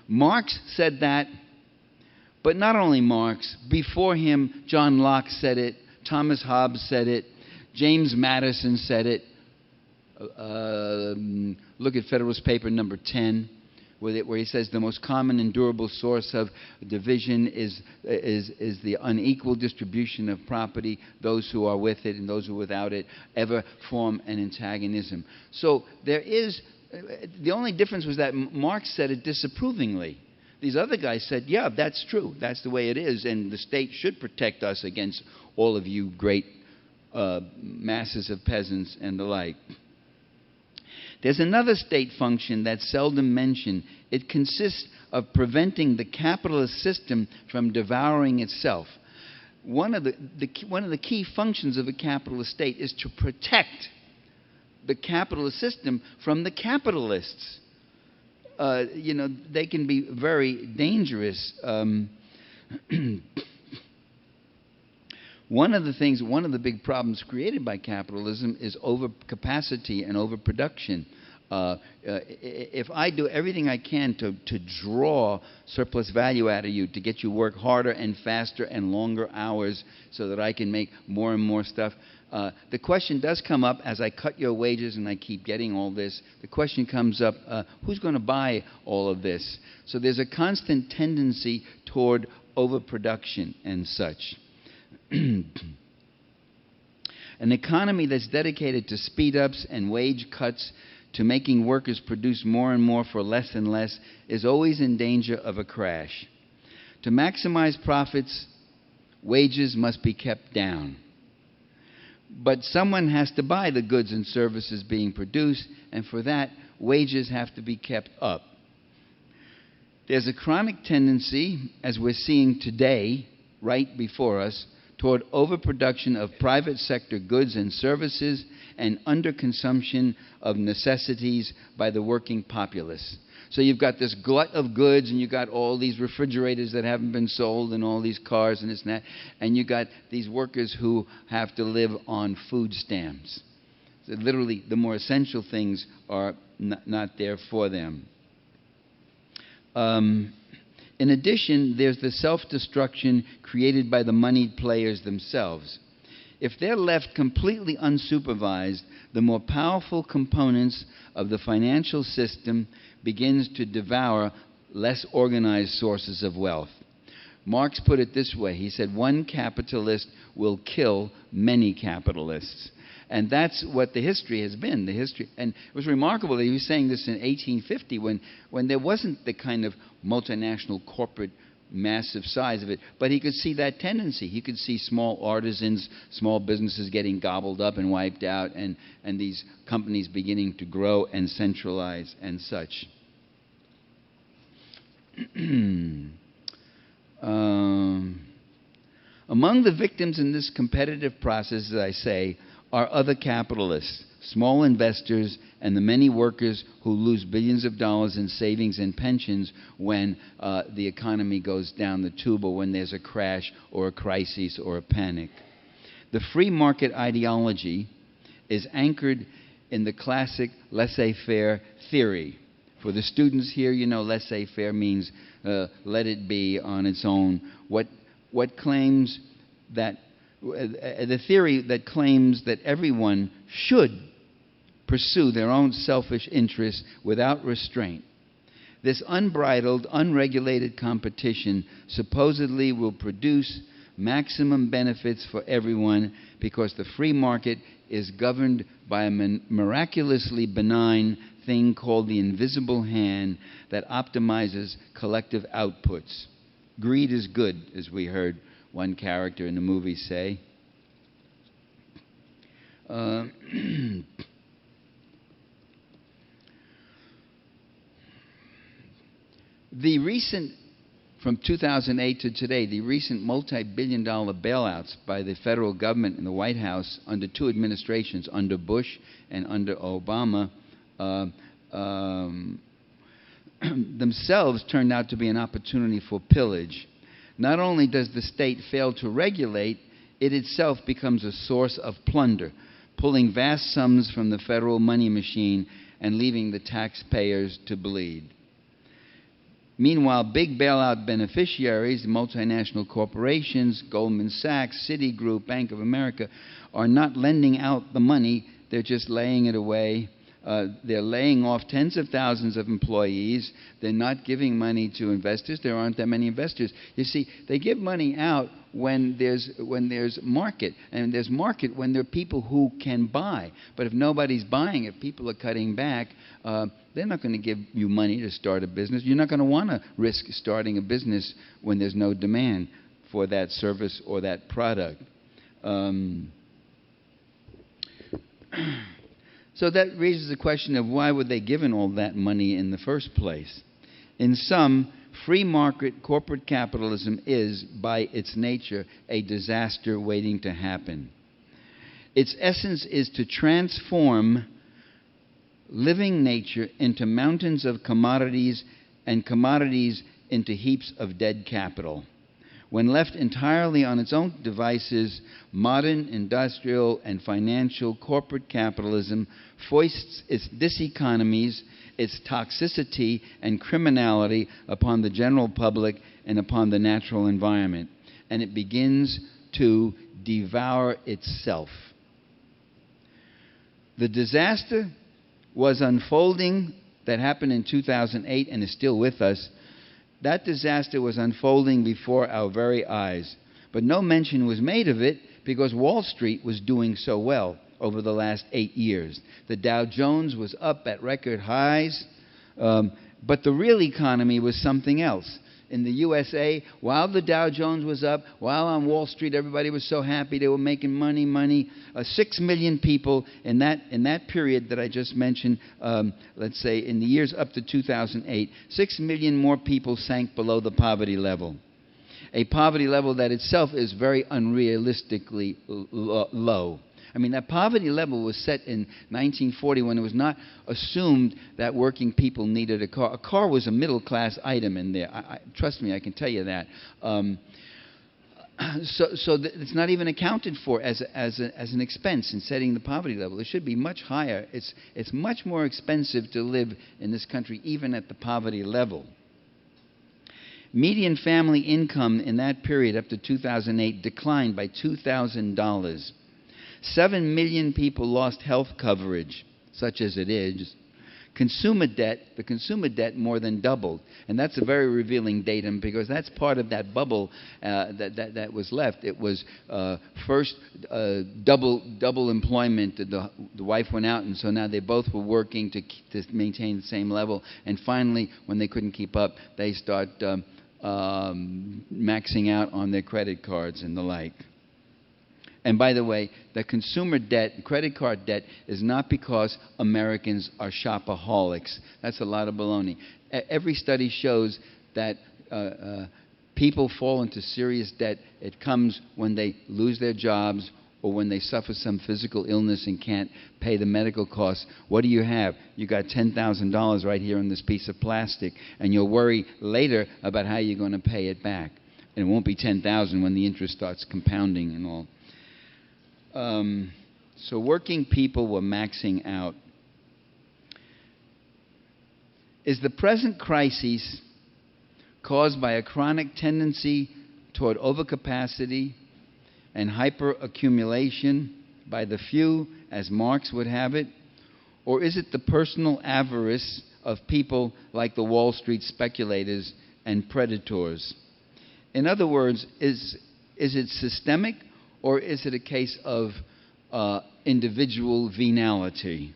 Marx said that, but not only Marx. Before him, John Locke said it, Thomas Hobbes said it, James Madison said it. Look at Federalist Paper number 10, where he says the most common and durable source of division is the unequal distribution of property. Those who are with it and those who are without it ever form an antagonism. So there is, the only difference was that Marx said it disapprovingly. These other guys said, yeah, that's true. That's the way it is, and the state should protect us against all of you great masses of peasants and the like. There's another state function that's seldom mentioned. It consists of preventing the capitalist system from devouring itself. One of the key functions of a capitalist state is to protect the capitalist system from the capitalists. They can be very dangerous. One of the big problems created by capitalism is overcapacity and overproduction. If I do everything I can to draw surplus value out of you, to get you work harder and faster and longer hours so that I can make more and more stuff, the question does come up as I cut your wages and I keep getting all this. The question comes up, who's going to buy all of this? So there's a constant tendency toward overproduction and such. An economy that's dedicated to speed-ups and wage cuts, to making workers produce more and more for less and less, is always in danger of a crash. To maximize profits, wages must be kept down. But someone has to buy the goods and services being produced, and for that, wages have to be kept up. There's a chronic tendency, as we're seeing today, right before us, toward overproduction of private sector goods and services and underconsumption of necessities by the working populace. So you've got this glut of goods, and you've got all these refrigerators that haven't been sold, and all these cars and this and that, and you've got these workers who have to live on food stamps. So literally, the more essential things are not there for them. In addition, there's the self-destruction created by the moneyed players themselves. If they're left completely unsupervised, the more powerful components of the financial system begins to devour less organized sources of wealth. Marx put it this way. He said, one capitalist will kill many capitalists. And that's what the history has been. And it was remarkable that he was saying this in 1850 when there wasn't the kind of multinational corporate massive size of it. But he could see that tendency. He could see small artisans, small businesses getting gobbled up and wiped out, and these companies beginning to grow and centralize and such. Among the victims in this competitive process, as I say, are other capitalists, small investors, and the many workers who lose billions of dollars in savings and pensions when the economy goes down the tube, or when there's a crash or a crisis or a panic. The free market ideology is anchored in the classic laissez-faire theory. For the students here, you know, laissez-faire means let it be on its own. What claims that the theory that claims that everyone should pursue their own selfish interests without restraint. This unbridled, unregulated competition supposedly will produce maximum benefits for everyone because the free market is governed by a miraculously benign thing called the invisible hand that optimizes collective outputs. Greed is good, as we heard one character in the movie say. The recent, from 2008 to today, the recent multi-billion-dollar bailouts by the federal government and the White House under two administrations, under Bush and under Obama, themselves turned out to be an opportunity for pillage. Not only does the state fail to regulate, it itself becomes a source of plunder, pulling vast sums from the federal money machine and leaving the taxpayers to bleed. Meanwhile, big bailout beneficiaries, multinational corporations, Goldman Sachs, Citigroup, Bank of America, are not lending out the money. They're just laying it away. They're laying off tens of thousands of employees. They're not giving money to investors. There aren't that many investors. You see, they give money out when there's market, and there's market when there are people who can buy. But if nobody's buying, if people are cutting back, they're not going to give you money to start a business. You're not going to want to risk starting a business when there's no demand for that service or that product. So that raises the question of why were they given all that money in the first place? In sum, free market corporate capitalism is, by its nature, a disaster waiting to happen. Its essence is to transform living nature into mountains of commodities and commodities into heaps of dead capital. When left entirely on its own devices, modern industrial and financial corporate capitalism foists its diseconomies, its toxicity and criminality upon the general public and upon the natural environment, and it begins to devour itself. The disaster was unfolding that happened in 2008 and is still with us. That disaster was unfolding before our very eyes. But no mention was made of it because Wall Street was doing so well over the last 8 years. The Dow Jones was up at record highs, but the real economy was something else. In the USA, while the Dow Jones was up, while on Wall Street everybody was so happy, they were making money. 6 million people in that period that I just mentioned, let's say in the years up to 2008, 6 million more people sank below the poverty level. A poverty level that itself is very unrealistically low. I mean, that poverty level was set in 1940 when it was not assumed that working people needed a car. A car was a middle-class item in there. Trust me, I can tell you that. It's not even accounted for as an expense in setting the poverty level. It should be much higher. It's much more expensive to live in this country, even at the poverty level. Median family income in that period up to 2008 declined by $2,000. 7 million people lost health coverage, such as it is. The consumer debt more than doubled. And that's a very revealing datum because that's part of that bubble that was left. It was first double employment. The wife went out, and so now they both were working to maintain the same level. And finally, when they couldn't keep up, they start maxing out on their credit cards and the like. And by the way, the consumer debt, credit card debt, is not because Americans are shopaholics. That's a lot of baloney. Every study shows that people fall into serious debt. It comes when they lose their jobs or when they suffer some physical illness and can't pay the medical costs. What do you have? You got $10,000 right here on this piece of plastic, and you'll worry later about how you're going to pay it back. And it won't be $10,000 when the interest starts compounding and all. So working people were maxing out. Is the present crisis caused by a chronic tendency toward overcapacity and hyperaccumulation by the few, as Marx would have it? Or is it the personal avarice of people like the Wall Street speculators and predators? In other words, is it systemic? Or is it a case of individual venality?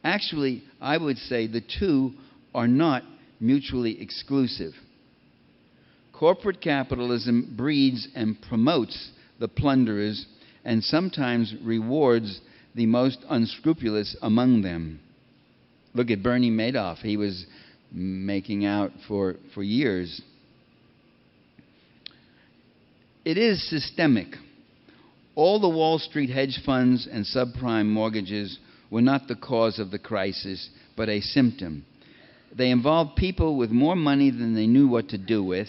Actually, I would say the two are not mutually exclusive. Corporate capitalism breeds and promotes the plunderers and sometimes rewards the most unscrupulous among them. Look at Bernie Madoff. He was making out for years. It is systemic. All the Wall Street hedge funds and subprime mortgages were not the cause of the crisis, but a symptom. They involved people with more money than they knew what to do with,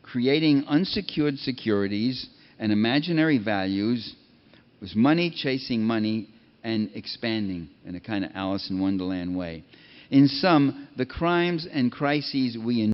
creating unsecured securities and imaginary values, was money chasing money and expanding in a kind of Alice in Wonderland way. In sum, the crimes and crises we